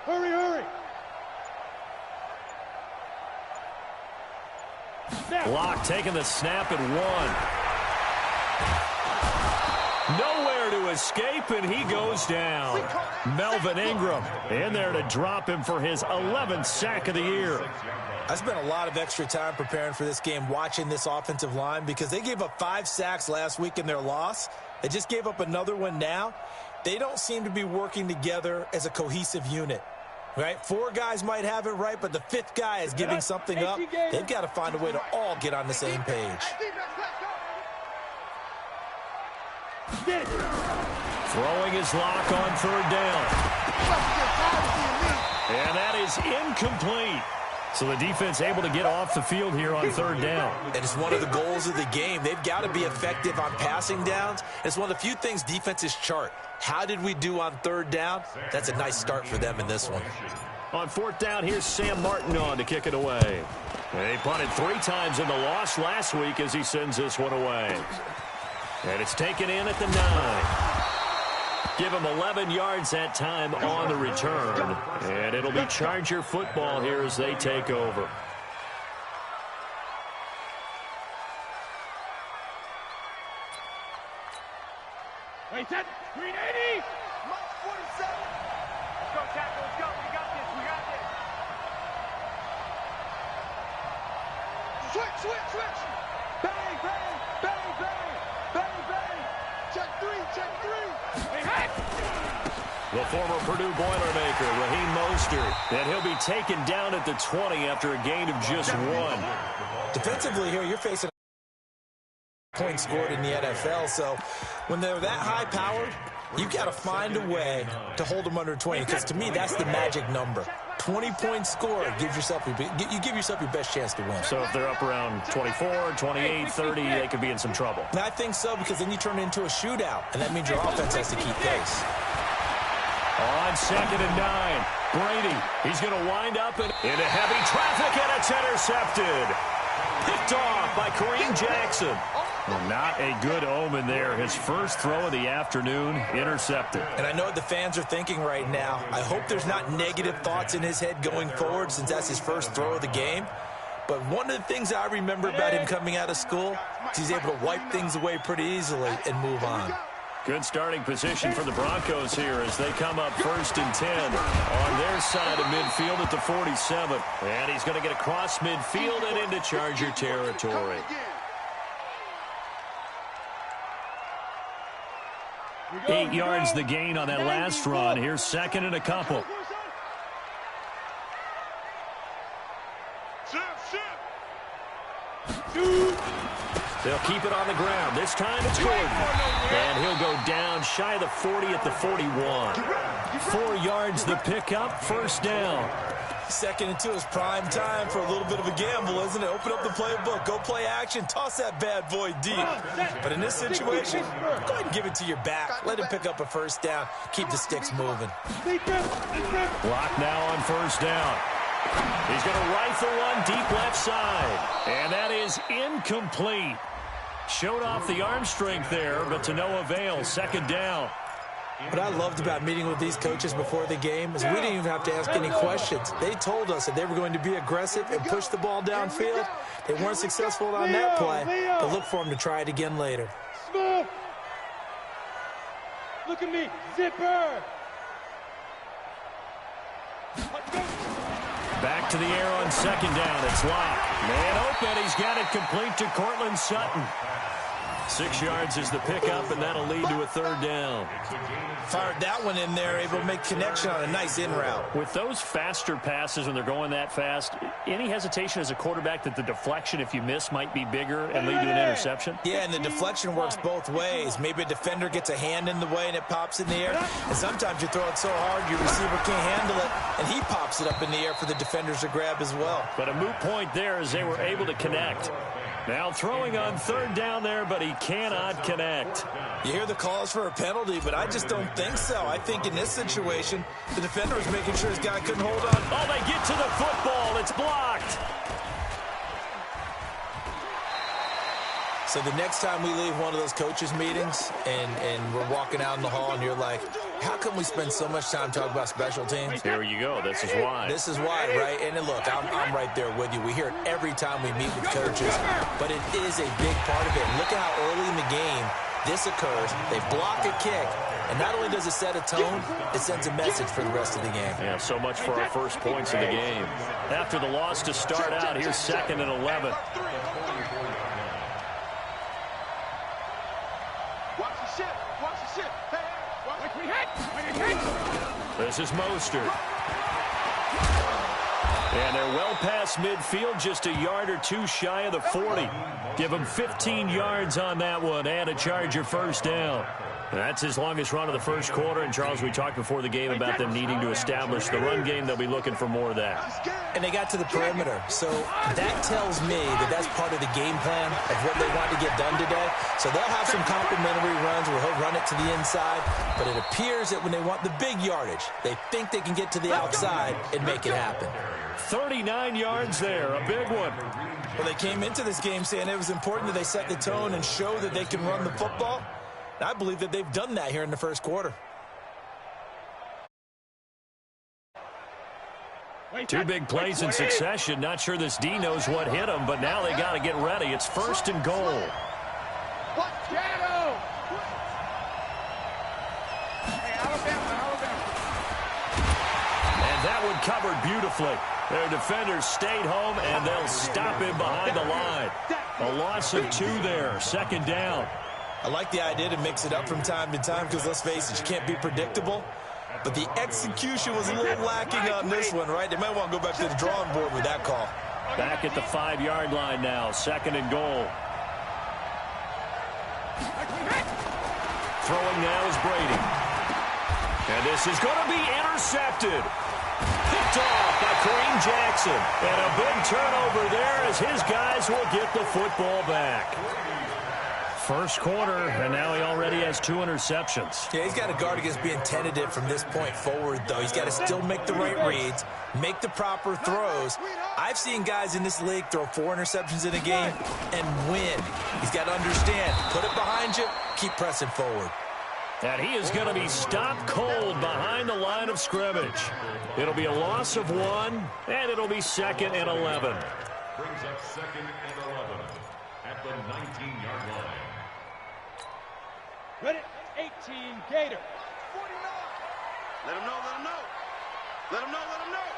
Hurry, hurry. Block taking the snap at 1. Nowhere to escape, and he goes down. Melvin Ingram in there to drop him for his 11th sack of the year. I spent a lot of extra time preparing for this game watching this offensive line because they gave up 5 sacks last week in their loss. They just gave up another one now. They don't seem to be working together as a cohesive unit. Right? 4 guys might have it right, but the 5th guy is giving something up. They've got to find a way to all get on the same page. Throwing his lock on 3rd down. And that is incomplete. So the defense able to get off the field here on 3rd down. And it's one of the goals of the game. They've got to be effective on passing downs. It's one of the few things defenses chart. How did we do on 3rd down? That's a nice start for them in this one. On 4th down, here's Sam Martin on to kick it away. They punted 3 times in the loss last week as he sends this one away. And it's taken in at the 9. Give him 11 yards that time on the return. And it'll be Charger football here as they take over. Wait, set. 380. Mark 47. Let's go, tackle. Let's go. We got this. We got this. Switch, switch, switch. Bang, bang, bang, bang, bang, bang. Check 3, check 3. Hey, hey. The former Purdue Boilermaker, Raheem Mostert, and he'll be taken down at the 20 after a gain of just 1. Defensively here, you're facing points scored in the NFL, so when they're that high-powered, you've got to find a way to hold them under 20, because to me, that's the magic number. 20-point score, you give yourself your best chance to win. So if they're up around 24, 28, 30, they could be in some trouble. And I think so, because then you turn it into a shootout, and that means your offense has to keep pace. On 2nd and 9, Brady, he's going to wind up into heavy traffic, and it's intercepted. Picked off by Kareem Jackson. Well, not a good omen there. His first throw of the afternoon, intercepted. And I know what the fans are thinking right now. I hope there's not negative thoughts in his head going forward since that's his first throw of the game. But one of the things I remember about him coming out of school is he's able to wipe things away pretty easily and move on. Good starting position for the Broncos here as they come up 1st and 10 on their side of midfield at the 47. And he's going to get across midfield and into Charger territory. 8 yards the gain on that last run. Here's 2nd and a couple. They'll keep it on the ground. This time it's Gordon. And he'll go down shy of the 40 at the 41. 4 yards the pickup, 1st down. 2nd and 2 is prime time for a little bit of a gamble, isn't it? Open up the playbook, go play action, toss that bad boy deep. But in this situation, go ahead and give it to your back. Let him pick up a 1st down. Keep the sticks moving. Block now on 1st down. He's going to rifle one deep left side. And that is incomplete. Showed off the arm strength there, but to no avail. 2nd down. What I loved about meeting with these coaches before the game is we didn't even have to ask any questions. They told us that they were going to be aggressive and push the ball downfield. They weren't successful on that play, but look for them to try it again later. Smith. Look at me. Zipper. Back to the air on 2nd down. It's Locke. Man open. He's got it complete to Cortland Sutton. 6 yards is the pickup, and that'll lead to a 3rd down. Fired that one in there, able to make connection on a nice in route. With those faster passes when they're going that fast, any hesitation as a quarterback that the deflection, if you miss, might be bigger and lead to an interception? Yeah, and the deflection works both ways. Maybe a defender gets a hand in the way and it pops in the air. And sometimes you throw it so hard your receiver can't handle it, and he pops it up in the air for the defenders to grab as well. But a moot point there as they were able to connect. Now throwing on 3rd down there, but he cannot connect. You hear the calls for a penalty, but I just don't think so. I think in this situation, the defender was making sure his guy couldn't hold on. Oh, they get to the football. It's blocked. So the next time we leave one of those coaches' meetings and we're walking out in the hall and you're like, how come we spend so much time talking about special teams? Here you go. This is why. This is why, right? And look, I'm right there with you. We hear it every time we meet with coaches, but it is a big part of it. Look at how early in the game this occurs. They block a kick, and not only does it set a tone, it sends a message for the rest of the game. Yeah, so much for our first points of the game. After the loss to start out, here's 2nd and 11. This is Mostert. And they're well past midfield, just a yard or two shy of the 40. Give them 15 yards on that one and a Charger first down. That's his longest run of the first quarter. And, Charles, we talked before the game about them needing to establish the run game. They'll be looking for more of that. And they got to the perimeter. So that tells me that that's part of the game plan of what they want to get done today. So they'll have some complimentary runs where he'll run it to the inside. But it appears that when they want the big yardage, they think they can get to the outside and make it happen. 39 yards there, a big one. Well, they came into this game saying it was important that they set the tone and show that they can run the football. And I believe that they've done that here in the first quarter. Two big plays in succession. Not sure this D knows what hit him, but now they got to get ready. It's 1st and goal. And that one covered beautifully. Their defenders stayed home, and they'll stop him behind the line. A loss of 2 there, 2nd down. I like the idea to mix it up from time to time because, let's face it, you can't be predictable. But the execution was a little lacking on this one, right? They might want to go back to the drawing board with that call. Back at the 5-yard line now, 2nd and goal. Throwing now is Brady. And this is going to be intercepted. Picked off by Kareem Jackson. And a big turnover there as his guys will get the football back. First quarter, and now he already has 2 interceptions. Yeah, he's got to guard against being tentative from this point forward, though. He's got to still make the right reads, make the proper throws. I've seen guys in this league throw 4 interceptions in a game and win. He's got to understand, put it behind you, keep pressing forward. And he is going to be stopped cold behind the line of scrimmage. It'll be a loss of 1, and it'll be 2nd and 11. Brings up 2nd and 11 at the 19-yard line. Ready, 18, Gator. 49. Let him know, let him know. Let him know, let him know.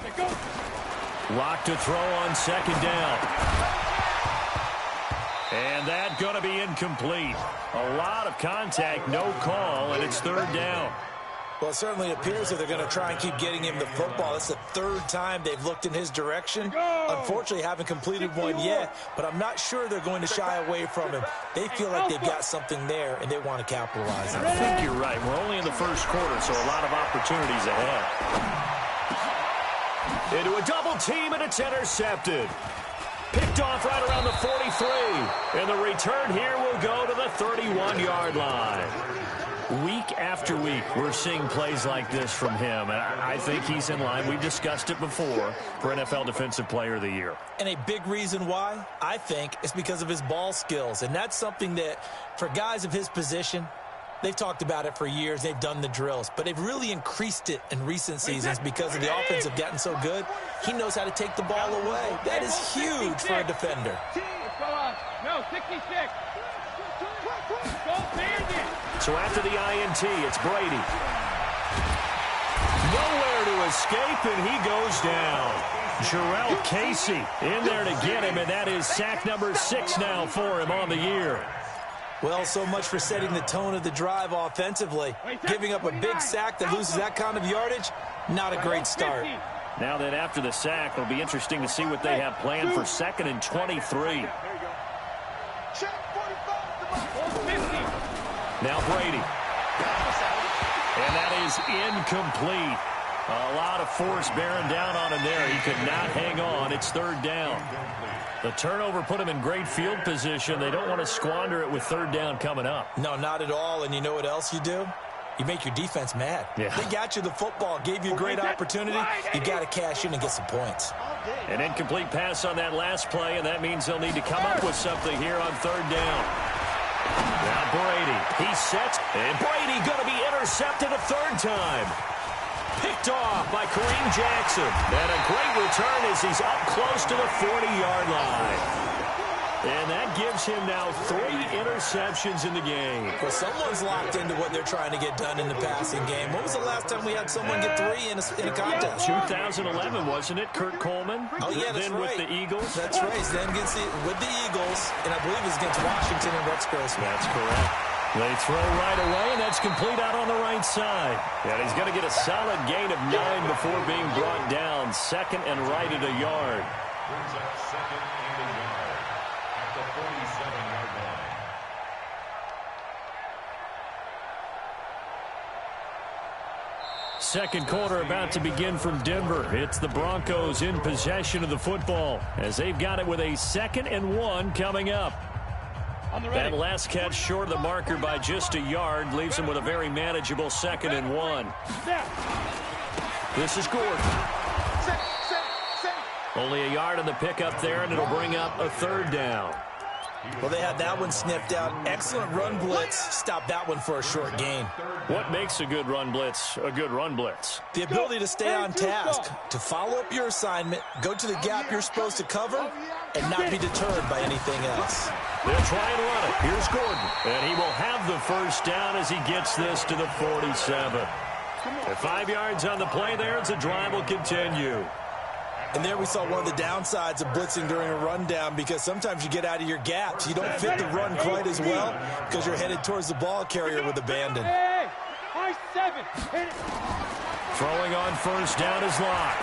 They go. Lock to throw on 2nd down. And that going to be incomplete. A lot of contact, no call, and it's 3rd down. Well, it certainly appears that they're going to try and keep getting him the football. It's the 3rd time they've looked in his direction. Unfortunately, haven't completed one yet, but I'm not sure they're going to shy away from him. They feel like they've got something there, and they want to capitalize on it. I think you're right. We're only in the first quarter, so a lot of opportunities ahead. Into a double team, and it's intercepted. Picked off right around the 43. And the return here will go to the 31-yard line. Week after week, we're seeing plays like this from him. And I think he's in line. We've discussed it before for NFL Defensive Player of the Year. And a big reason why, I think, is because of his ball skills. And that's something that, for guys of his position, they've talked about it for years. They've done the drills. But they've really increased it in recent seasons because of the offense have gotten so good. He knows how to take the ball away. That is huge for a defender. No, 66. Go Bandit. So after the INT, it's Brady. Nowhere to escape, and he goes down. Jarrell Casey in there to get him, and that is sack number 6 now for him on the year. Well, so much for setting the tone of the drive offensively. Giving up a big sack that loses that kind of yardage, not a great start. Now that after the sack, it'll be interesting to see what they have planned for 2nd and 23. Now Brady. And that is incomplete. A lot of force bearing down on him there. He could not hang on. It's 3rd down. The turnover put him in great field position. They don't want to squander it with 3rd down coming up. No, not at all. And you know what else you do? you make your defense mad. Yeah. They got you the football, gave you a great opportunity. You got to cash in and get some points. An incomplete pass on that last play, and that means they'll need to come up with something here on third down. Now Brady, he sets, and Brady going to be intercepted a third time. Picked off by Kareem Jackson. And a great return as he's up close to the 40-yard line. And that gives him now 3 interceptions in the game. Well, someone's locked into what they're trying to get done in the passing game. When was the last time we had someone get 3 in a contest? 2011, wasn't it? Kurt Coleman? Oh, yeah, that's then right. with the Eagles? That's right. Then with the Eagles, and I believe it was against Washington and Rex Grossman. That's correct. They throw right away, and that's complete out on the right side. And he's going to get a solid gain of 9 before being brought down. Second and right at a yard. Brings up second and a yard at the 47-yard line. Second quarter about to begin from Denver. It's the Broncos in possession of the football as they've got it with a 2nd and 1 coming up. That last catch short of the marker by just a yard leaves them with a very manageable 2nd and 1. This is Gordon. Only a yard on the pickup there, and it'll bring up a third down. Well, they had that one sniffed out. Excellent run blitz. Stopped that one for a short gain. What makes a good run blitz a good run blitz? The ability to stay on task, to follow up your assignment, go to the gap you're supposed to cover, and not be deterred by anything else. They'll try and run it. Here's Gordon. And he will have the first down as he gets this to the 47. At 5 yards on the play there, as the drive will continue. And there we saw one of the downsides of blitzing during a rundown, because sometimes you get out of your gaps. You don't fit the run quite as well because you're headed towards the ball carrier with abandon. Hey, high 7. Hit it. Throwing on first down is Locke.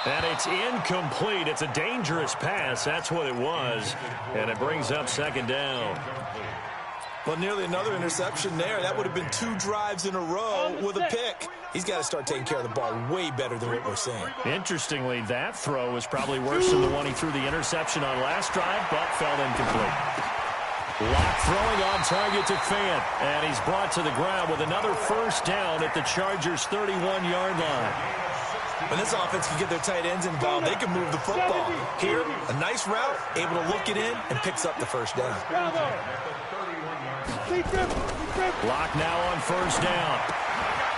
And it's incomplete. It's a dangerous pass. That's what it was. And it brings up second down. Well, nearly another interception there. That would have been 2 drives in a row with a pick. He's got to start taking care of the ball way better than what we're seeing. Interestingly, that throw was probably worse than the one he threw the interception on last drive, but fell incomplete. Locke throwing on target to Fant. And he's brought to the ground with another first down at the Chargers' 31-yard line. When this offense can get their tight ends involved, they can move the football. Here, a nice route, able to look it in, and picks up the first down. Locke now on first down.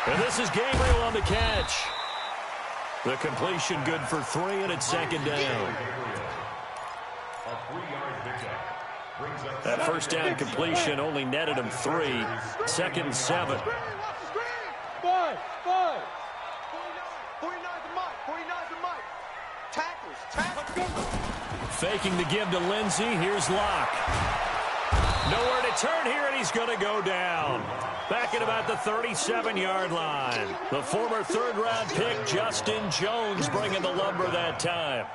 And this is Gabriel on the catch. The completion good for 3, and it's second down. That first down completion only netted him 3. 2nd and 7. 5. 49's a mic. Tackles. Faking the give to Lindsey. Here's Locke. Nowhere to turn here, and he's going to go down. Back at about the 37-yard line. The former third-round pick, Justin Jones, bringing the lumber that time.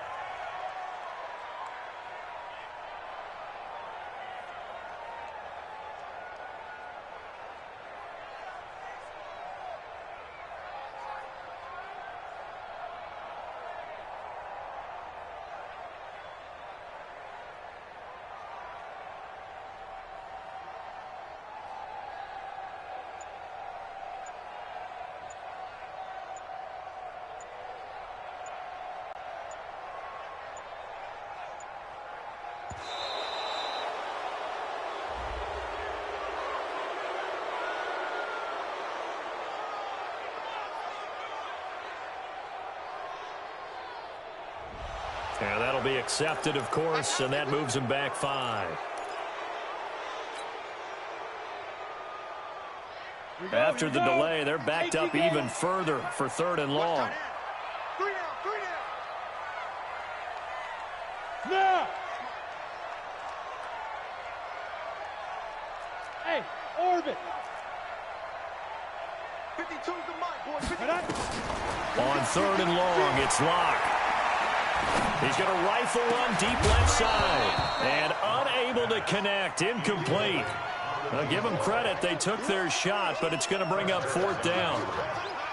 And that'll be accepted, of course, and that moves him back 5. After the delay, they're backed up even further for 3rd and long. 3 down. Now. Hey, orbit. 52's the mic, boys. 52. On 3rd and long, it's Locke. He's going to rifle one deep left side. And unable to connect. Incomplete. Now, give them credit. They took their shot, but it's going to bring up 4th down.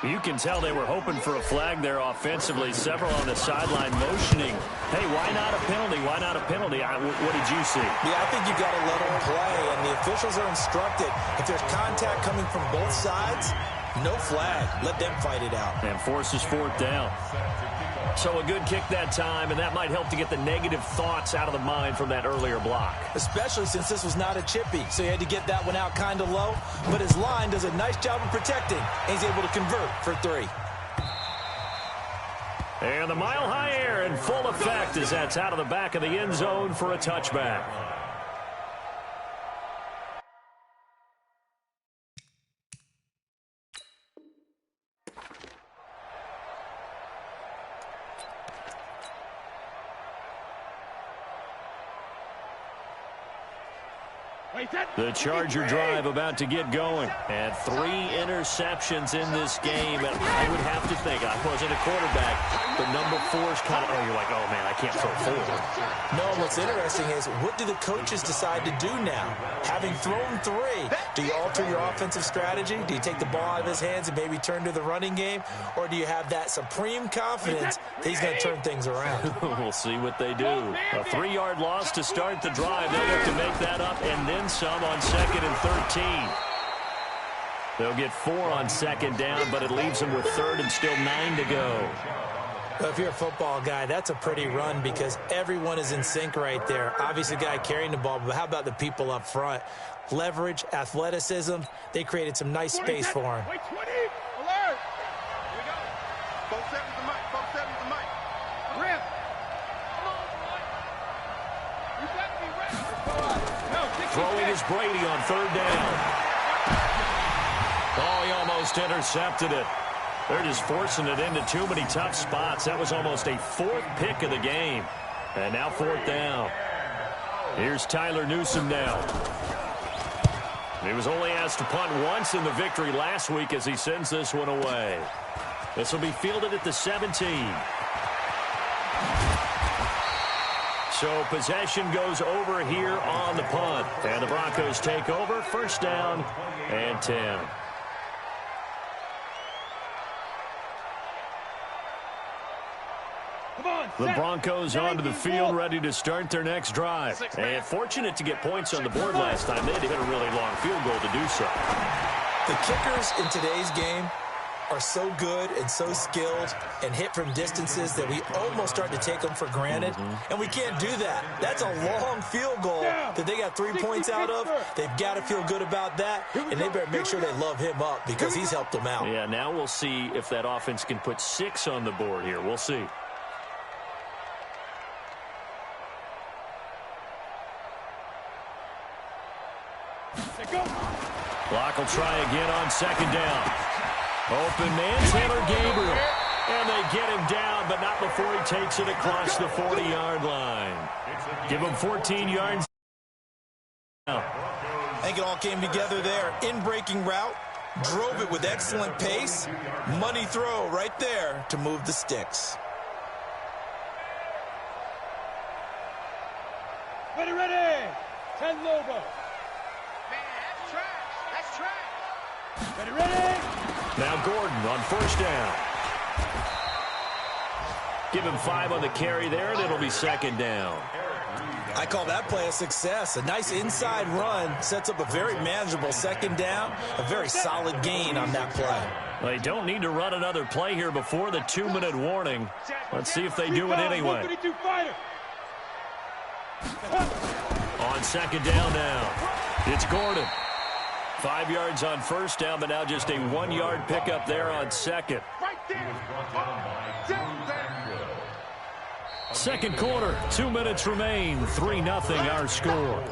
You can tell they were hoping for a flag there offensively. Several on the sideline motioning. Hey, why not a penalty? Why not a penalty? What did you see? Yeah, I think you got to let them play, and the officials are instructed. If there's contact coming from both sides, no flag. Let them fight it out. And forces fourth down. So a good kick that time, and that might help to get the negative thoughts out of the mind from that earlier block. Especially since this was not a chippy, so he had to get that one out kind of low. But his line does a nice job of protecting, and he's able to convert for 3. And the mile-high air in full effect as that's out of the back of the end zone for a touchback. The Charger drive about to get going. And 3 interceptions in this game. And I would have to think, I wasn't a quarterback, but number 4 is kind of, you're like, oh, man, I can't throw 4. No, what's interesting is, what do the coaches decide to do now? Having thrown 3, do you alter your offensive strategy? Do you take the ball out of his hands and maybe turn to the running game? Or do you have that supreme confidence that he's going to turn things around? We'll see what they do. A 3-yard loss to start the drive. They'll look to make that up and then some on 2nd and 13. They'll get 4 on 2nd down, but it leaves them with 3rd and still 9 to go. Well, if you're a football guy, that's a pretty run because everyone is in sync right there. Obviously, the guy carrying the ball, but how about the people up front? Leverage, athleticism, they created some nice space for him. Wait, 20, alert! Here we go. 4-7's the mic, 4-7's the mic. Grip! Come on, boy! You got to be ready. No, Throwing is Brady on 3rd down. Oh, he almost intercepted it. They're just forcing it into too many tough spots. That was almost a 4th pick of the game. And now 4th down. Here's Tyler Newsome now. He was only asked to punt once in the victory last week as he sends this one away. This will be fielded at the 17. So possession goes over here on the punt. And the Broncos take over. 1st down and 10. The Broncos onto the field, ready to start their next drive. And fortunate to get points on the board last time. They had to hit a really long field goal to do so. The kickers in today's game are so good and so skilled and hit from distances that we almost start to take them for granted. And we can't do that. That's a long field goal that they got 3 points out of. They've got to feel good about that, and they better make sure they love him up because he's helped them out. Yeah, now we'll see if that offense can put 6 on the board here. We'll see. Clock will try again on 2nd down. Open man, Taylor Gabriel. And they get him down, but not before he takes it across the 40-yard line. Give him 14 yards. I think it all came together there. In-breaking route, drove it with excellent pace. Money throw right there to move the sticks. Ready, ready! 10 Lobo. Ready, ready! Now Gordon on 1st down. Give him 5 on the carry there, and it'll be 2nd down. I call that play a success. A nice inside run sets up a very manageable 2nd down. A very solid gain on that play. They don't need to run another play here before the 2-minute warning. Let's see if they do it anyway. On 2nd down now, it's Gordon. 5 yards on 1st down, but now just a 1-yard pickup there on 2nd. Second quarter, 2 minutes remain. 3-0 our score.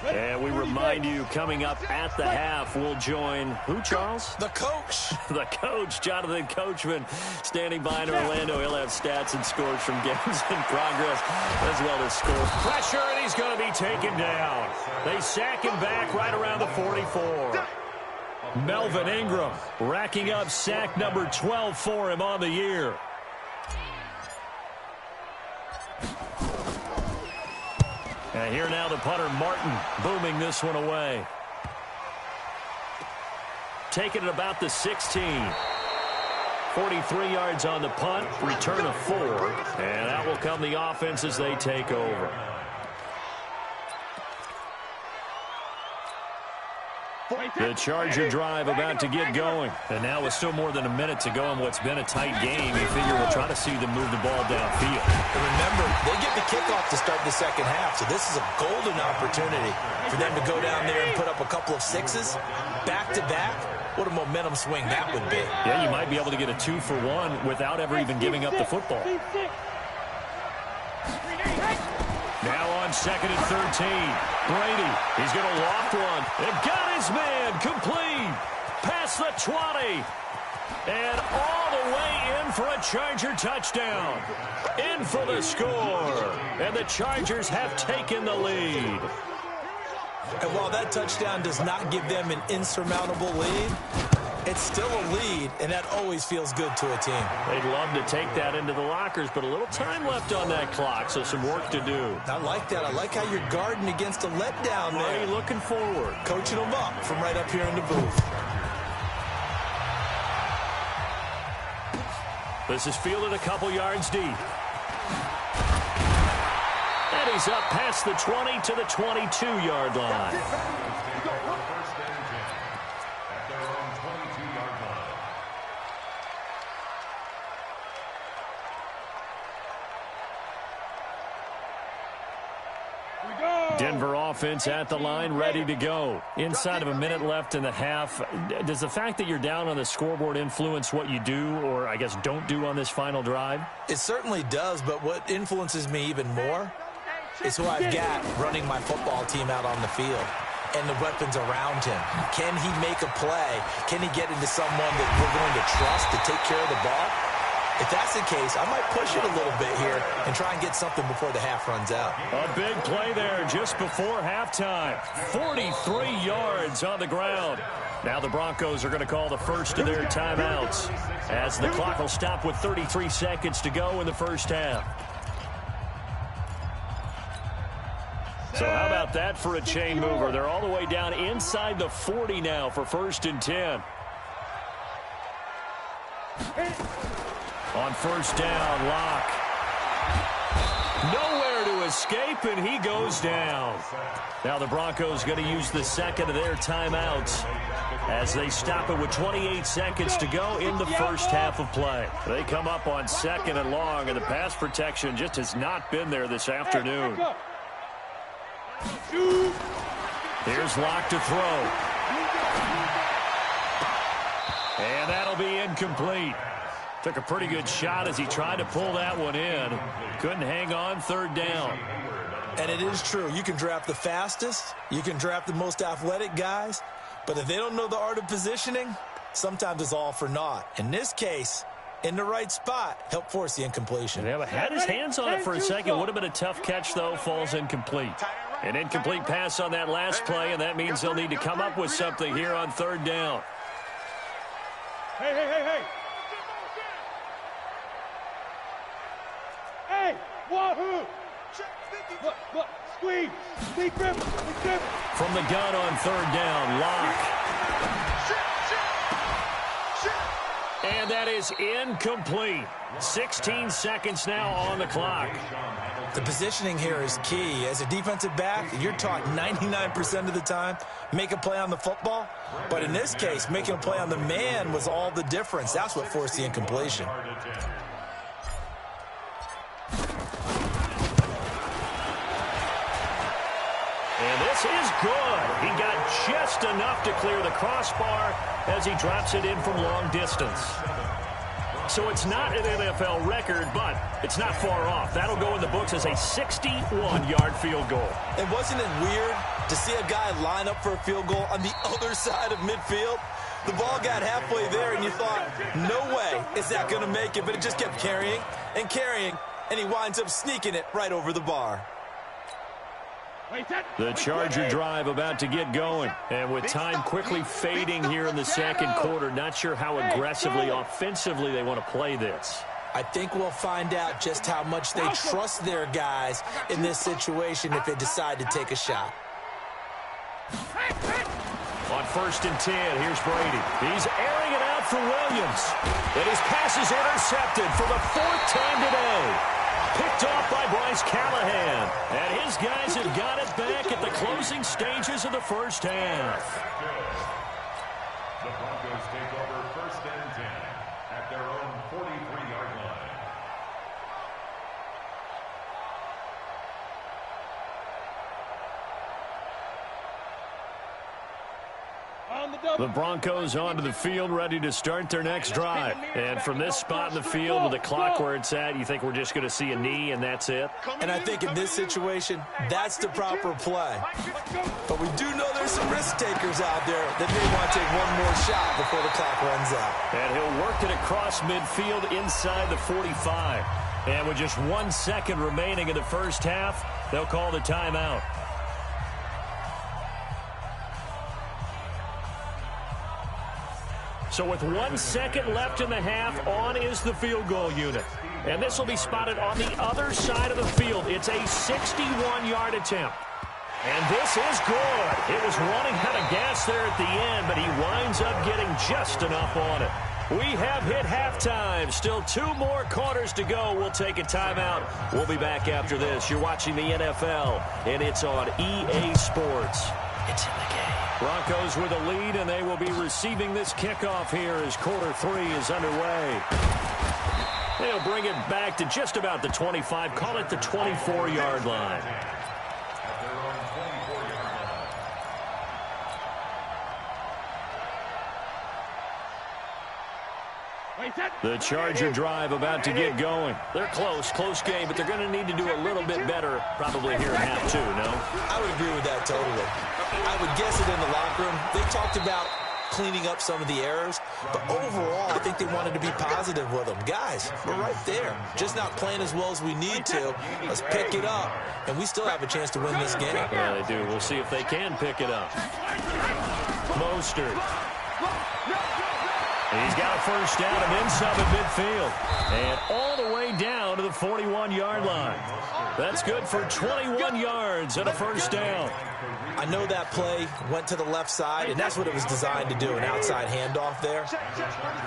And we remind you, coming up at the half, we'll join who, Charles? The coach. The coach, Jonathan Coachman, standing by in Orlando. He'll have stats and scores from games in progress, as well as scores. Pressure, and he's going to be taken down. They sack him back right around the 44. Melvin Ingram racking up sack number 12 for him on the year. And here now the punter, Martin, booming this one away. taken at about the 16. 43 yards on the punt, return of 4, and that will come the offense as they take over. The Charger drive about to get going. And now with still more than a minute to go in what's been a tight game, you figure we'll try to see them move the ball downfield. And remember, they get the kickoff to start the second half, so this is a golden opportunity for them to go down there and put up a couple of sixes back-to-back. What a momentum swing that would be. Yeah, you might be able to get a 2-for-1 without ever even giving up the football. Now on 2nd and 13. Brady, he's going to loft one. And got his man complete. Past the 20. And all the way in for a Charger touchdown. In for the score. And the Chargers have taken the lead. And while that touchdown does not give them an insurmountable lead, it's still a lead, and that always feels good to a team. They'd love to take that into the lockers, but a little time left on that clock, so some work to do. I like that. I like how you're guarding against a letdown there. Already looking forward. Coaching them up from right up here in the booth. This is fielded a couple yards deep. And he's up past the 20 to the 22-yard line. Denver offense at the line, ready to go. Inside of a minute left in the half. Does the fact that you're down on the scoreboard influence what you do, or I guess don't do on this final drive? It certainly does, but what influences me even more is who I've got running my football team out on the field and the weapons around him. Can he make a play? Can he get into someone that we're going to trust to take care of the ball? If that's the case, I might push it a little bit here and try and get something before the half runs out. A big play there just before halftime. 43 yards on the ground. Now the Broncos are going to call the first of their timeouts as the clock will stop with 33 seconds to go in the first half. So how about that for a chain mover? They're all the way down inside the 40 now for 1st and 10. On 1st down, Locke. Nowhere to escape, and he goes down. Now the Broncos going to use the second of their timeouts as they stop it with 28 seconds to go in the first half of play. They come up on 2nd and long, and the pass protection just has not been there this afternoon. Here's Locke to throw. And that'll be incomplete. Took a pretty good shot as he tried to pull that one in. Couldn't hang on 3rd down. And it is true. You can draft the fastest. You can draft the most athletic guys. But if they don't know the art of positioning, sometimes it's all for naught. In this case, in the right spot, help force the incompletion. Yeah, but had his hands on it for a second. Would have been a tough catch, though. Falls incomplete. An incomplete pass on that last play, and that means they'll need to come up with something here on 3rd down. Hey, hey, hey, hey. Hey, wahoo! Look, squeeze, grip. From the gun on 3rd down, Locke. And that is incomplete. 16 seconds now on the clock. The positioning here is key. As a defensive back, you're taught 99% of the time, make a play on the football. But in this case, making a play on the man was all the difference. That's what forced the incompletion. And this is good. He got just enough to clear the crossbar as he drops it in from long distance. So it's not an NFL record, but it's not far off. That'll go in the books as a 61-yard field goal. And wasn't it weird to see a guy line up for a field goal on the other side of midfield? The ball got halfway there, and you thought, no way is that going to make it, but it just kept carrying and carrying, and he winds up sneaking it right over the bar. The Charger drive about to get going. And with time quickly fading here in the second quarter, not sure how aggressively, offensively they want to play this. I think we'll find out just how much they trust their guys in this situation if they decide to take a shot. On 1st and 10, here's Brady. He's airing it out for Williams. And his pass is intercepted for the 4th time today. Picked off by Bryce Callahan. And his guys have got it back at the closing stages of the first half. The Broncos take over 1st and 10 at their own 43-yard line. The Broncos onto the field, ready to start their next drive. And from this spot in the field with the clock where it's at, you think we're just going to see a knee and that's it? And I think in this situation, that's the proper play. But we do know there's some risk takers out there that may want to take one more shot before the clock runs out. And he'll work it across midfield inside the 45. And with just 1 second remaining in the first half, they'll call the timeout. So with 1 second left in the half, on is the field goal unit. And this will be spotted on the other side of the field. It's a 61-yard attempt. And this is good. It was running out of gas there at the end, but he winds up getting just enough on it. We have hit halftime. Still 2 more quarters to go. We'll take a timeout. We'll be back after this. You're watching the NFL, and it's on EA Sports. It's in the game. Broncos with a lead, and they will be receiving this kickoff here as quarter 3 is underway. They'll bring it back to just about the 25, call it the 24-yard line. The Charger drive about to get going. They're close game, but they're going to need to do a little bit better probably here in half 2, no? I would agree with that totally. I would guess it in the locker room. They talked about cleaning up some of the errors, but overall, I think they wanted to be positive with them. Guys, we're right there. Just not playing as well as we need to. Let's pick it up, and we still have a chance to win this game. Yeah, they do. We'll see if they can pick it up. Mostert. He's got a first down and then some at midfield. And all the way down to the 41-yard line. That's good for 21 yards and a first down. I know that play went to the left side, and that's what it was designed to do, an outside handoff there.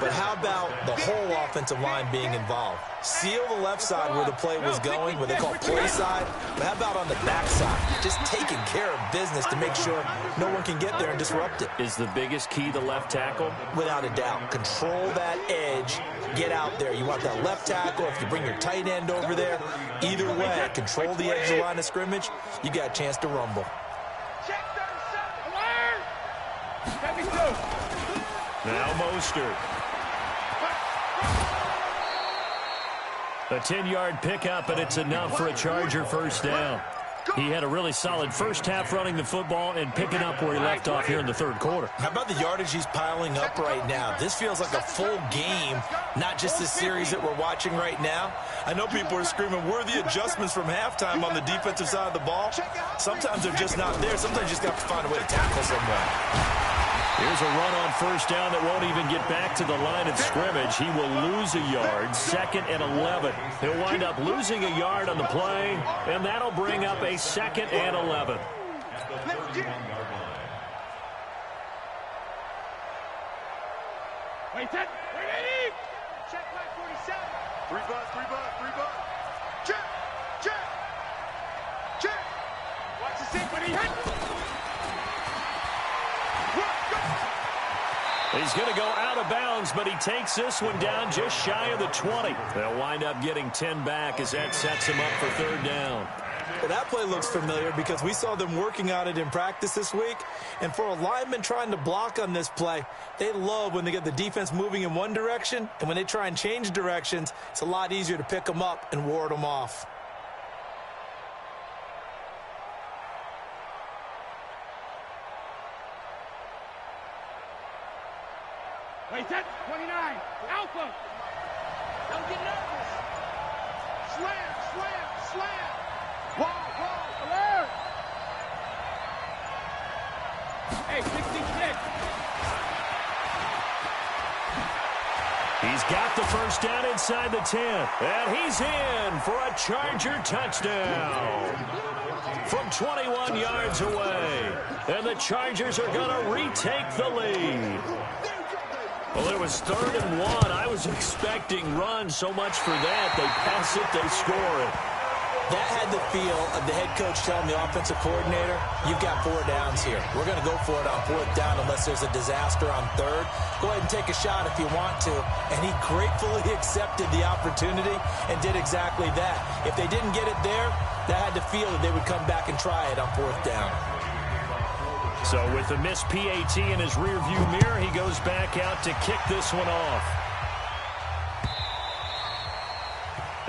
But how about the whole offensive line being involved? Seal the left side where the play was going, what they call play side. But how about on the back side? Just taking care of business to make sure no one can get there and disrupt it. Is the biggest key the left tackle? Without a doubt. Control that edge. Get out there. You want that left tackle. If you bring your tight end over there, either way, control the edge of the line of scrimmage, you got a chance to rumble. Now Mostert. A 10-yard pickup, and it's enough for a Charger first down. He had a really solid first half running the football and picking up where he left off here in the third quarter. How about the yardage he's piling up right now? This feels like a full game, not just the series that we're watching right now. I know people are screaming, where are the adjustments from halftime on the defensive side of the ball? Sometimes they're just not there. Sometimes you just have to find a way to tackle someone. Here's a run on first down that won't even get back to the line of scrimmage. He will lose a yard, 2nd and 11. He'll wind up losing a yard on the play, and that'll bring up a 2nd and 11. Wait, check back 47. 3 bucks. Check. Watch the sink when he hit. He's going to go out of bounds, but he takes this one down just shy of the 20. They'll wind up getting 10 back as that sets him up for third down. Well, that play looks familiar because we saw them working on it in practice this week. And for a lineman trying to block on this play, they love when they get the defense moving in one direction. And when they try and change directions, it's a lot easier to pick them up and ward them off. Wait, set 29. Alpha. Don't get nervous. Slam. Wall. Alert. Hey, 66. He's got the first down inside the 10. And he's in for a Charger touchdown from 21 yards away. And the Chargers are going to retake the lead. Well, it was 3rd and 1. I was expecting run so much for that. They pass it, they score it. That had the feel of the head coach telling the offensive coordinator, you've got 4 downs here. We're going to go for it on 4th down unless there's a disaster on 3rd. Go ahead and take a shot if you want to. And he gratefully accepted the opportunity and did exactly that. If they didn't get it there, that had the feel that they would come back and try it on 4th down. So with the missed PAT in his rearview mirror, he goes back out to kick this one off.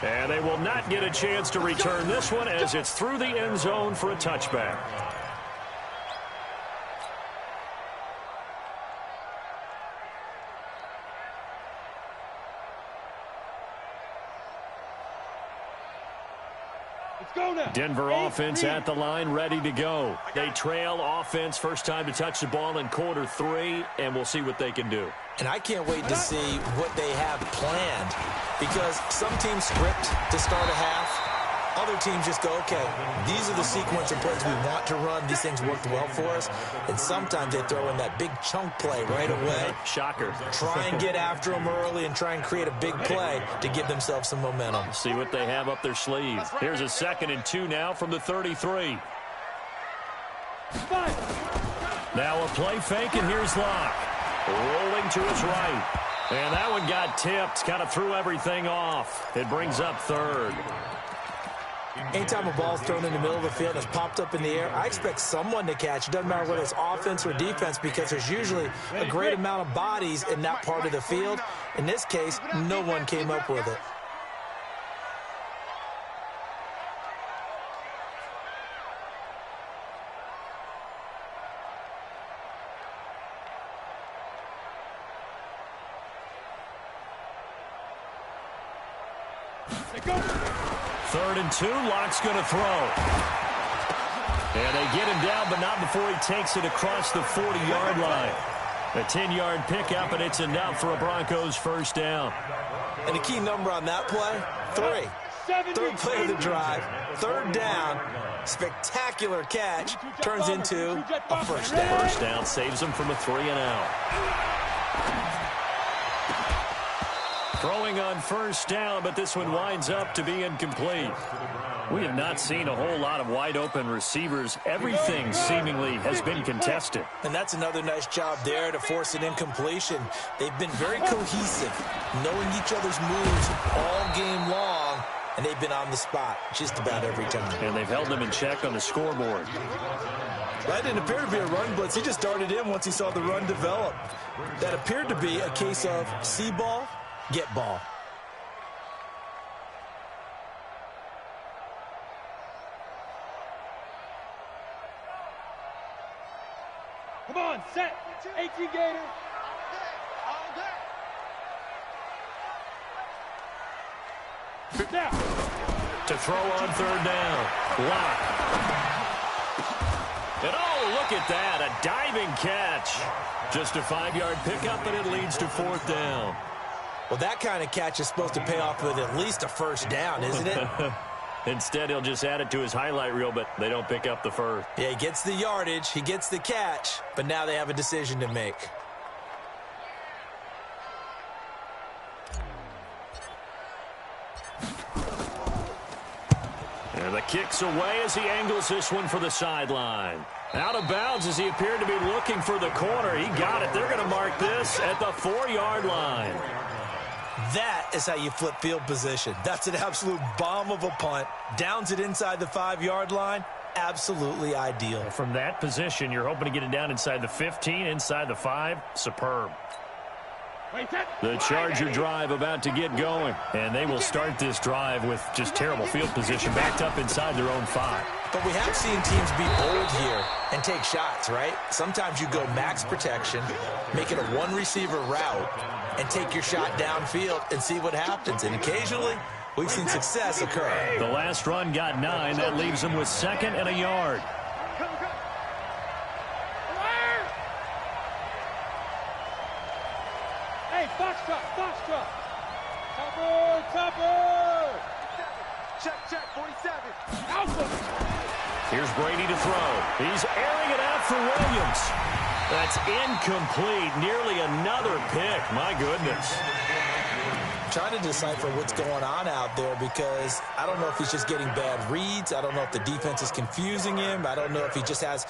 And they will not get a chance to return this one as it's through the end zone for a touchback. Denver offense at the line, ready to go. They trail offense first time to touch the ball in quarter 3, and we'll see what they can do. And I can't wait to see what they have planned, because some teams script to start a half. Other teams just go, okay, these are the sequence of plays we want to run. These things worked well for us. And sometimes they throw in that big chunk play right away. Shocker. Try and get after them early and try and create a big play to give themselves some momentum. See what they have up their sleeve. Here's a 2nd and 2 now from the 33. Now a play fake, and here's Locke. Rolling to his right. And that one got tipped. Kind of threw everything off. It brings up 3rd. Anytime a ball's thrown in the middle of the field and it's popped up in the air, I expect someone to catch. It doesn't matter whether it's offense or defense, because there's usually a great amount of bodies in that part of the field. In this case, no one came up with it. Go. 3rd and 2, Locke's going to throw. And they get him down, but not before he takes it across the 40-yard line. A 10-yard pickup, and it's enough for a Broncos first down. And the key number on that play, 3. 3rd play of the drive, 3rd down, spectacular catch, turns into a first down. First down saves him from a 3-and-out. Throwing on first down, but this one winds up to be incomplete. We have not seen a whole lot of wide-open receivers. Everything seemingly has been contested. And that's another nice job there to force an incompletion. They've been very cohesive, knowing each other's moves all game long, and they've been on the spot just about every time. And they've held them in check on the scoreboard. That didn't appear to be a run blitz. He just darted in once he saw the run develop. That appeared to be a case of see ball, get ball. Come on, set. 18 Gator. Now. To throw on 3rd down. Lock. And oh, look at that. A diving catch. Just a 5-yard pickup, and it leads to 4th down. Well, that kind of catch is supposed to pay off with at least a first down, isn't it? Instead, he'll just add it to his highlight reel, but they don't pick up the first. Yeah, he gets the yardage, he gets the catch, but now they have a decision to make. And the kick's away as he angles this one for the sideline. Out of bounds as he appeared to be looking for the corner. He got it. They're going to mark this at the 4-yard line. That is how you flip field position. That's an absolute bomb of a punt. Downs it inside the 5-yard line. Absolutely ideal. From that position, you're hoping to get it down inside the 15, inside the 5. Superb. The Charger drive about to get going, and they will start this drive with just terrible field position, backed up inside their own 5. But we have seen teams be bold here and take shots, right? Sometimes you go max protection, make it a one-receiver route, and take your shot downfield and see what happens. And occasionally, we've seen success occur. The last run got 9. That leaves them with 2nd and a yard. Hey, Foxtrot, Foxtrot. Cover! Check, check, 47. Alpha! Here's Brady to throw. He's airing it out for Williams. That's incomplete. Nearly another pick. My goodness. Trying to decipher what's going on out there because I don't know if he's just getting bad reads. I don't know if the defense is confusing him. I don't know if he just has,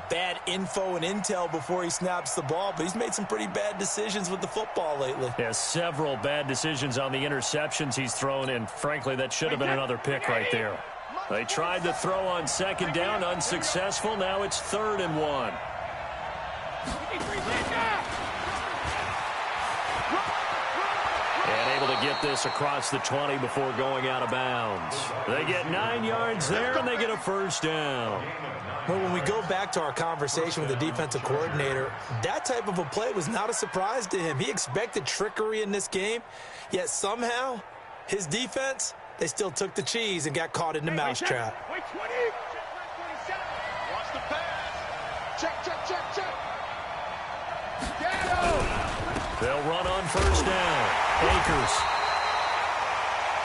bad info and intel before he snaps the ball. But he's made some pretty bad decisions with the football lately. Yeah, several bad decisions on the interceptions he's thrown, and frankly, that should have been another pick right there. They tried to throw on second down, unsuccessful. Now it's 3rd and 1. And able to get this across the 20 before going out of bounds. They get 9 yards there, and they get a first down. Well, when we go back to our conversation with the defensive coordinator, that type of a play was not a surprise to him. He expected trickery in this game, yet somehow his defense, they still took the cheese and got caught in the mousetrap. Wait, 20. Watch the pass. Check, check, check, check. Get him! They'll run on first down. Akers.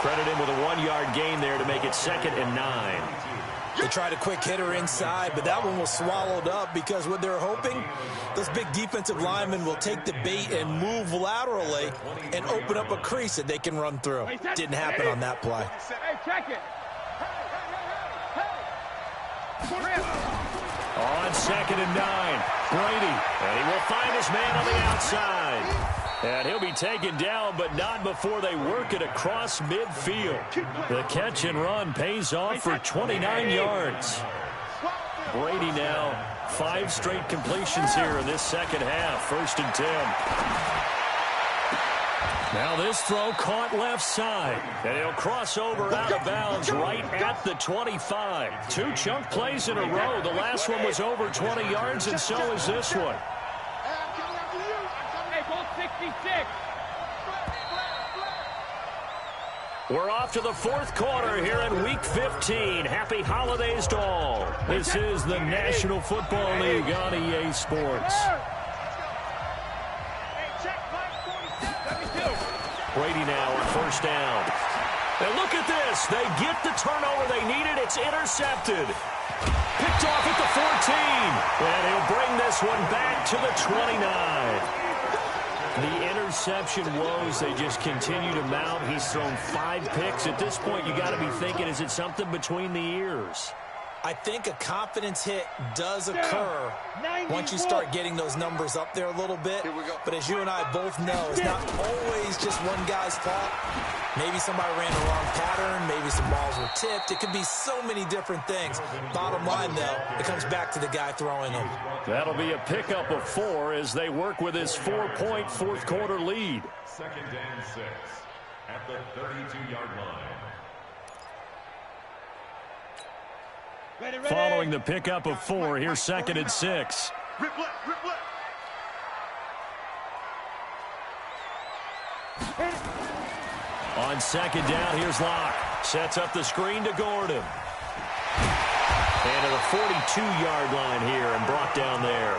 Credit him with a 1-yard gain there to make it 2nd and 9. They tried a quick hitter inside, but that one was swallowed up because what they're hoping, those big defensive linemen will take the bait and move laterally and open up a crease that they can run through. Didn't happen on that play. Hey, check it. On 2nd and 9, Brady. And he will find his man on the outside. And he'll be taken down, but not before they work it across midfield. The catch and run pays off for 29 yards. Brady now 5 straight completions here in this second half. 1st and 10. Now this throw caught left side. And he'll cross over out of bounds right at the 25. 2 chunk plays in a row. The last one was over 20 yards, and so is this one. Hey, goal 66. We're off to the 4th quarter here in Week 15. Happy holidays to all. This is the National Football League on EA Sports. Brady now on 1st down. And look at this. They get the turnover they needed. It's intercepted. Picked off at the 14. And he'll bring this one back to the 29. The interception woes, they just continue to mount. He's thrown 5 picks. At this point, you got to be thinking, is it something between the ears? I think a confidence hit does occur once you start getting those numbers up there a little bit. But as you and I both know, it's not always just one guy's fault. Maybe somebody ran the wrong pattern. Maybe some balls were tipped. It could be so many different things. Bottom line, though, it comes back to the guy throwing them. That'll be a pickup of 4 as they work with his 4-point 4th quarter lead. 2nd and 6 at the 32-yard line. Ready. Following the pickup of 4, here's 2nd and 6. Rip left, rip left. On 2nd down, here's Locke. Sets up the screen to Gordon. And to the 42-yard line here and brought down there.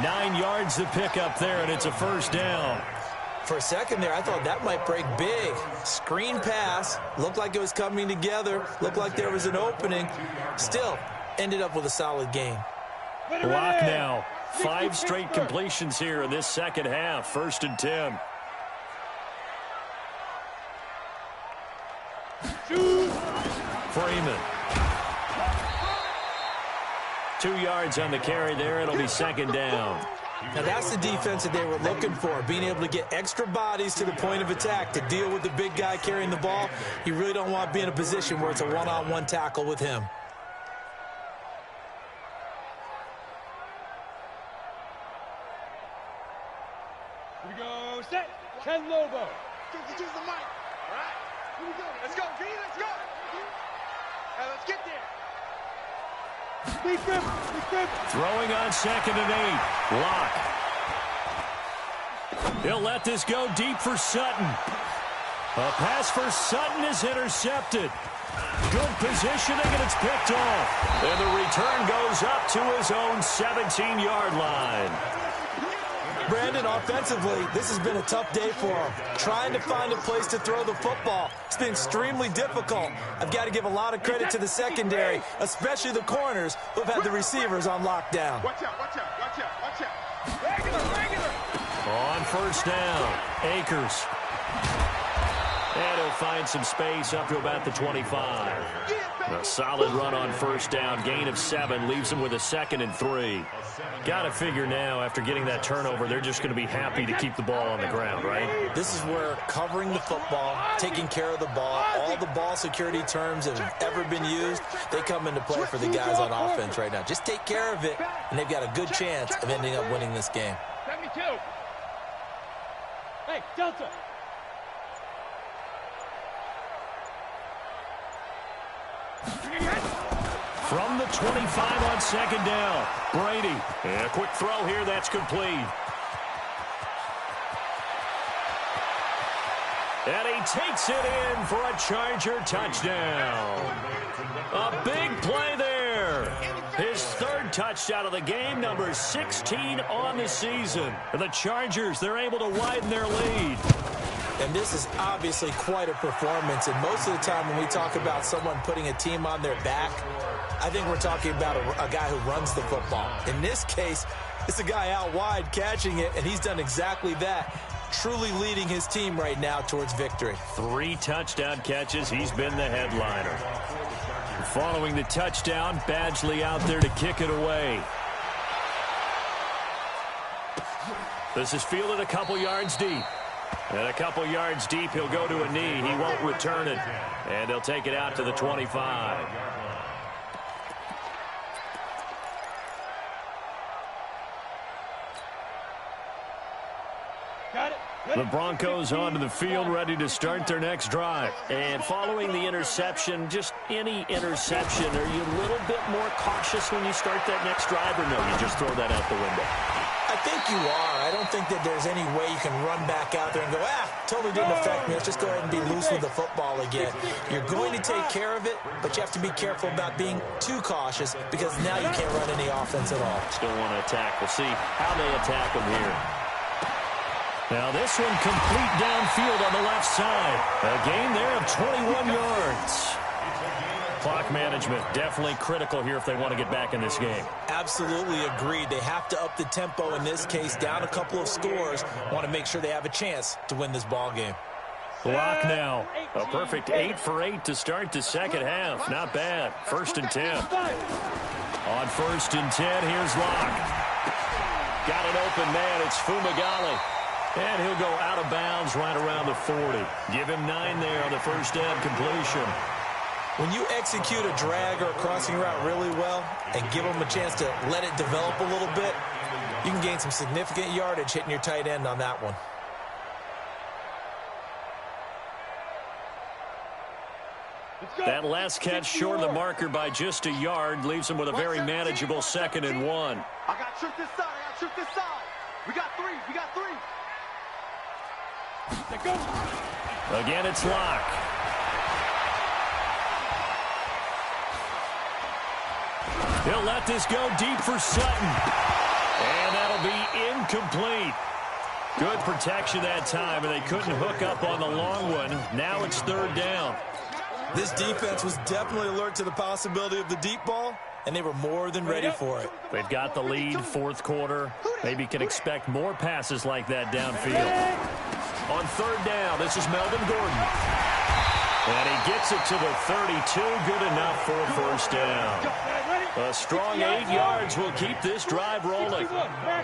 9 yards to pick up there, and it's a first down. For a second there, I thought that might break big. Screen pass. Looked like it was coming together. Looked like there was an opening. Still, ended up with a solid game. Locke now. 5 straight completions here in this second half. 1st and 10. Freeman. 2 yards on the carry there. It'll be 2nd down. Now that's the defense that they were looking for, being able to get extra bodies to the point of attack to deal with the big guy carrying the ball. You really don't want to be in a position where it's a one-on-one tackle with him. Here we go. Set. Ken Lobo. Use the mic. All right? Here we go. Let's go, V. Let's go. Hey, let's get there. Throwing on 2nd and 8. Locke. He'll let this go deep for Sutton. A pass for Sutton is intercepted. Good positioning, and it's picked off. And the return goes up to his own 17-yard line. Brandon, offensively, this has been a tough day for him. Trying to find a place to throw the football. It's been extremely difficult. I've got to give a lot of credit to the secondary, especially the corners who have had the receivers on lockdown. Watch out, watch out, watch out, watch out. Regular. On first down, Akers. And he'll find some space up to about the 25. A solid run on first down. Gain of 7 leaves him with a 2nd and 3. Got to figure now, after getting that turnover, they're just going to be happy to keep the ball on the ground, right? This is where covering the football, taking care of the ball, all the ball security terms that have ever been used, they come into play for the guys on offense right now. Just take care of it, and they've got a good chance of ending up winning this game. 72. Hey, Delta. From the 25 on second down, Brady. And a quick throw here, that's complete. And he takes it in for a Charger touchdown. A big play there. His 3rd touchdown of the game, number 16 on the season. And the Chargers, they're able to widen their lead. And this is obviously quite a performance. And most of the time when we talk about someone putting a team on their back, I think we're talking about a guy who runs the football. In this case, it's a guy out wide catching it, and he's done exactly that, truly leading his team right now towards victory. 3 touchdown catches. He's been the headliner. Following the touchdown, Badgley out there to kick it away. This is fielded a couple yards deep. And a couple yards deep, he'll go to a knee. He won't return it. And he'll take it out to the 25. Got it. The Broncos onto the field, ready to start their next drive. And following the interception, just any interception, are you a little bit more cautious when you start that next drive, or no, you just throw that out the window? I think you are. I don't think that there's any way you can run back out there and go, totally didn't affect me. Let's just go ahead and be loose with the football again. You're going to take care of it, but you have to be careful about being too cautious because now you can't run any offense at all. Still want to attack. We'll see how they attack him here. Now this one complete downfield on the left side. A gain there of 21 yards. Clock management definitely critical here if they want to get back in this game. Absolutely agreed. They have to up the tempo in this case, down a couple of scores. Want to make sure they have a chance to win this ball game. Lock now. A perfect 8 for 8 to start the second half. Not bad. 1st and 10. On 1st and 10, here's Lock. Got an open man. It's Fumagalli. And he'll go out of bounds right around the 40. Give him 9 there on the first down completion. When you execute a drag or a crossing route really well and give them a chance to let it develop a little bit, you can gain some significant yardage hitting your tight end on that one. That last catch short of the marker by just a yard leaves him with a very manageable 2nd and 1. I got trick this side, I got trick this side. We got 3, we got 3. Again, it's Lock. He'll let this go deep for Sutton. And that'll be incomplete. Good protection that time, and they couldn't hook up on the long one. Now it's 3rd down. This defense was definitely alert to the possibility of the deep ball, and they were more than ready for it. They've got the lead, 4th quarter. Maybe can expect more passes like that downfield. On 3rd down, this is Melvin Gordon. And he gets it to the 32, good enough for a 1st down. A strong 8 yards will keep this drive rolling.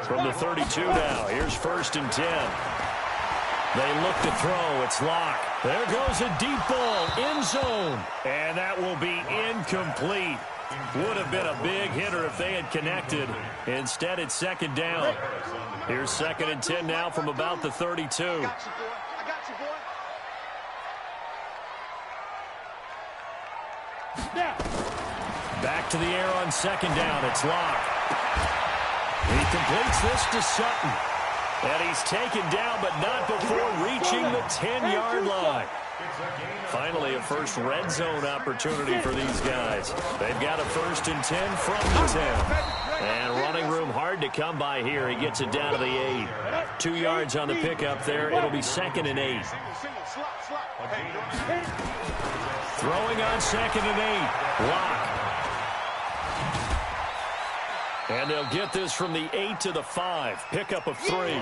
From the 32 now, here's 1st and 10. They look to throw, it's Lock. There goes a deep ball, end zone. And that will be incomplete. Would have been a big hitter if they had connected. Instead, it's 2nd down. Here's 2nd and 10 now from about the 32. I got you, boy. I got you, boy. Back to the air on 2nd down. It's Lock. He completes this to Sutton. And he's taken down, but not before reaching the 10-yard line. Finally, a first red zone opportunity for these guys. They've got a 1st and 10 from the 10. And running room hard to come by here. He gets it down to the 8. 2 yards on the pickup there. It'll be 2nd and 8. Throwing on 2nd and 8. Lock. And they'll get this from the 8 to the 5. Pickup of 3.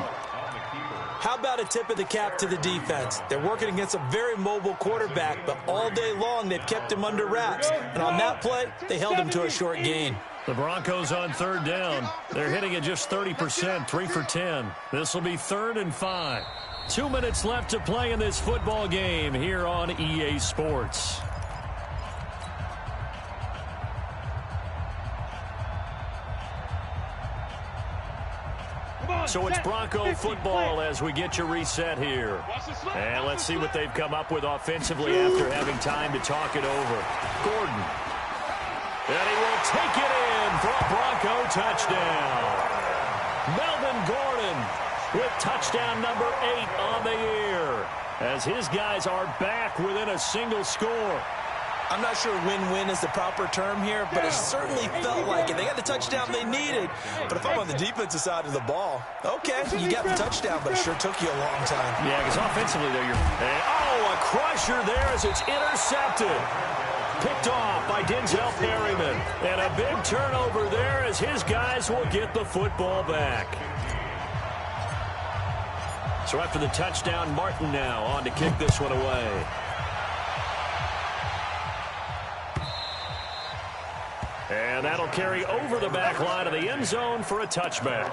How about a tip of the cap to the defense? They're working against a very mobile quarterback, but all day long they've kept him under wraps. And on that play, they held him to a short gain. The Broncos on 3rd down. They're hitting it just 30%, 3 for 10. This will be 3rd and 5. 2 minutes left to play in this football game here on EA Sports. So it's Bronco football as we get you reset here. And let's see what they've come up with offensively after having time to talk it over. Gordon. And he will take it in for a Bronco touchdown. Melvin Gordon with touchdown number 8 on the year as his guys are back within a single score. I'm not sure win-win is the proper term here, but it certainly felt like it. They got the touchdown they needed, but if I'm on the defensive side of the ball, okay, you got the touchdown, but it sure took you a long time. Yeah, because offensively, though, a crusher there as it's intercepted. Picked off by Denzel Perryman. And a big turnover there as his guys will get the football back. So after the touchdown, Martin now on to kick this one away. And that'll carry over the back line of the end zone for a touchback.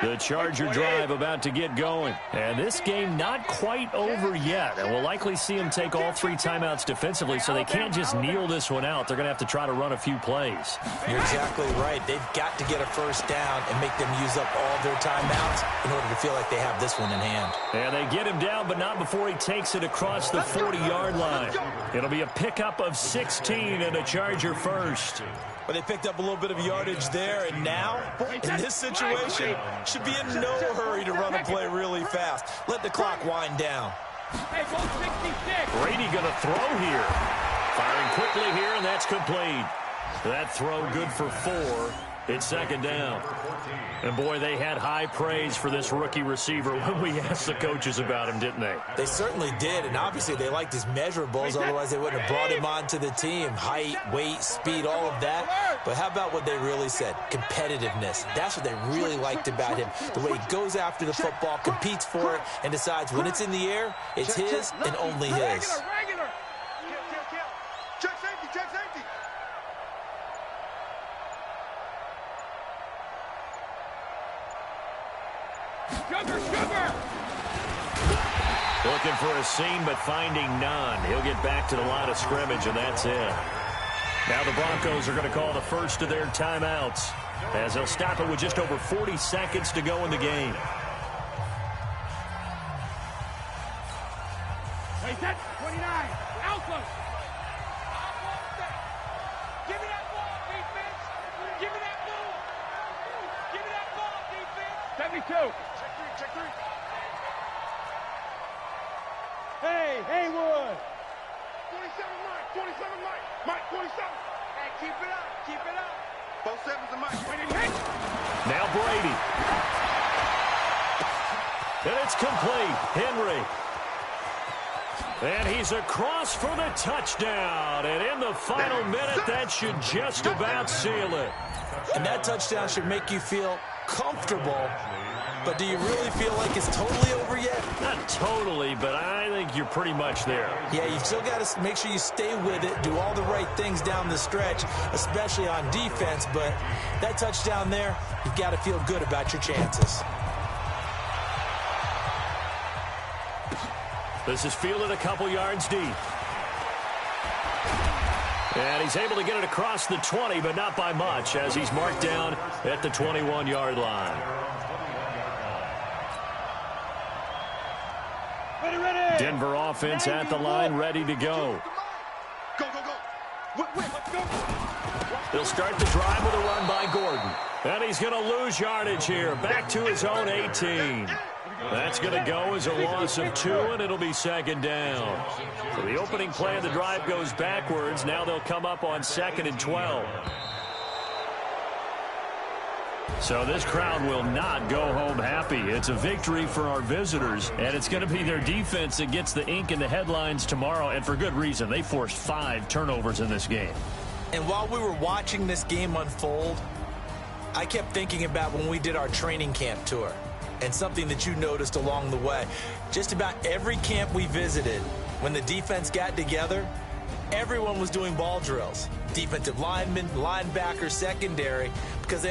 The Charger drive about to get going. And this game not quite over yet. And we'll likely see them take all 3 timeouts defensively, so they can't just kneel this one out. They're going to have to try to run a few plays. You're exactly right. They've got to get a first down and make them use up all their timeouts in order to feel like they have this one in hand. And they get him down, but not before he takes it across the 40-yard line. It'll be a pickup of 16 and a Charger first. But they picked up a little bit of yardage there, and now, in this situation, should be in no hurry to run a play really fast. Let the clock wind down. Hey, go 66. Brady going to throw here. Firing quickly here, and that's complete. That throw good for 4. It's 2nd down. And, boy, they had high praise for this rookie receiver when we asked the coaches about him, didn't they? They certainly did, and obviously they liked his measurables. Otherwise, they wouldn't have brought him onto the team. Height, weight, speed, all of that. But how about what they really said? Competitiveness. That's what they really liked about him. The way he goes after the football, competes for it, and decides when it's in the air, it's his and only his. Regular. Check safety, check safety. Sugar. Looking for a seam, but finding none. He'll get back to the line of scrimmage, and that's it. Now the Broncos are going to call the first of their timeouts as they'll stop it with just over 40 seconds to go in the game. Hey, set 29. Alpha. Give me that ball, defense. Give me that ball. Give me that ball, defense. 72. Check 3. Hey, Haywood. 27 Mike. Mike, 27. Hey, keep it up. Both 7s and Mike. Now Brady. And it's complete. Henry. And he's across for the touchdown. And in the final minute, that should just about seal it. And that touchdown should make you feel comfortable. But do you really feel like it's totally over yet? Not totally, but I think you're pretty much there. Yeah, you've still got to make sure you stay with it, do all the right things down the stretch, especially on defense. But that touchdown there, you've got to feel good about your chances. This is fielded a couple yards deep. And he's able to get it across the 20, but not by much, as he's marked down at the 21-yard line. Denver offense at the line, ready to go. Go. They'll start the drive with a run by Gordon. And he's going to lose yardage here. Back to his own 18. That's going to go as a loss of 2, and it'll be second down. So the opening play of the drive goes backwards. Now they'll come up on 2nd and 12. So this crowd will not go home happy. It's a victory for our visitors, and it's going to be their defense that gets the ink in the headlines tomorrow, and for good reason. They forced 5 turnovers in this game. And while we were watching this game unfold, I kept thinking about when we did our training camp tour and something that you noticed along the way. Just about every camp we visited, when the defense got together, everyone was doing ball drills. Defensive linemen, linebackers, secondary, because